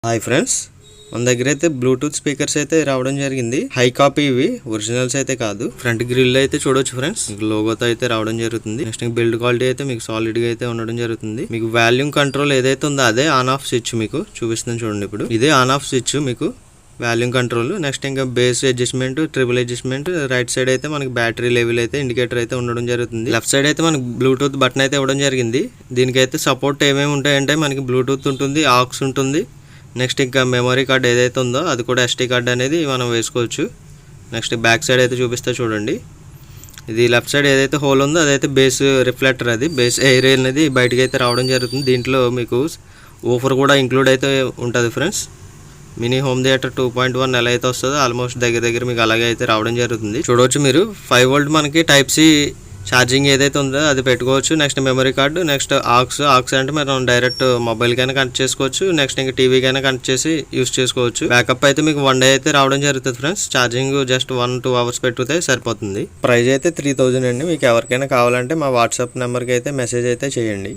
Hi friends, మన దగ్గర అయితే బ్లూటూత్ స్పీకర్స్ అయితే రావడం జరిగింది. హై కాపీ ఇవి, ఒరిజినల్స్ అయితే కాదు. ఫ్రంట్ గ్రిల్ అయితే చూడొచ్చు ఫ్రెండ్స్, మీకు లోగోతో అయితే రావడం జరుగుతుంది. నెక్స్ట్ బిల్డ్ క్వాలిటీ అయితే మీకు సాలిడ్ గా అయితే ఉండడం జరుగుతుంది. మీకు వాల్యూమ్ కంట్రోల్ ఏదైతే ఉందో అదే ఆన్ ఆఫ్ స్విచ్ మీకు చూపిస్తుంది చూడండి. ఇప్పుడు ఇదే ఆన్ ఆఫ్ స్విచ్ మీకు వాల్యూమ్ కంట్రోల్. నెక్స్ట్ ఇంకా base adjustment, triple adjustment. Right side అయితే మనకి బ్యాటరీ లెవెల్ అయితే ఇండికేటర్ అయితే ఉండడం జరుగుతుంది. లెఫ్ట్ సైడ్ అయితే మనకి బ్లూటూత్ బటన్ అయితే ఇవ్వడం జరిగింది. దీనికైతే సపోర్ట్ ఏమేమి ఉంటాయంటే మనకి బ్లూటూత్ ఉంటుంది, ఆక్స్ ఉంటుంది. నెక్స్ట్ ఇంకా మెమరీ కార్డ్ ఏదైతే ఉందో అది కూడా SD కార్డ్ అనేది మనం వేసుకోవచ్చు. నెక్స్ట్ బ్యాక్ సైడ్ అయితే చూపిస్తే చూడండి. ఇది లెఫ్ట్ సైడ్ ఏదైతే హోల్ ఉందో అదైతే బేస్ రిఫ్లెక్టర్, అది బేస్ ఎయిర్ అనేది బయటకు అయితే రావడం జరుగుతుంది. దీంట్లో మీకు ఊఫర్ కూడా ఇంక్లూడ్ అయితే ఉంటుంది ఫ్రెండ్స్. మినీ హోమ్ థియేటర్ 2.1 ఎలా అయితే వస్తుందో ఆల్మోస్ట్ దగ్గర మీకు అలాగే అయితే రావడం జరుగుతుంది. చూడవచ్చు మీరు 5 వోల్ట్ మనకి టైప్ సి ఛార్జింగ్ ఏదైతే ఉందో అది పెట్టుకోవచ్చు. Next memory card, next aux అంటే మనం డైరెక్ట్ మొబైల్ కైనా కనెక్ట్ చేసుకోవచ్చు. నెక్స్ట్ ఇంకా టీవీ కైనా కనెక్ట్ చేసి యూస్ చేసుకోవచ్చు. బ్యాకప్ అయితే మీకు 1 డే అయితే రావడం జరుగుతుంది ఫ్రెండ్స్. ఛార్జింగ్ జస్ట్ 1-2 అవర్స్ పెట్టుకుంటే సరిపోతుంది. ప్రైస్ అయితే 3000 అండి. మీకు ఎవరికైనా కావాలంటే మా వాట్సాప్ నెంబర్కి అయితే మెసేజ్ అయితే చేయండి.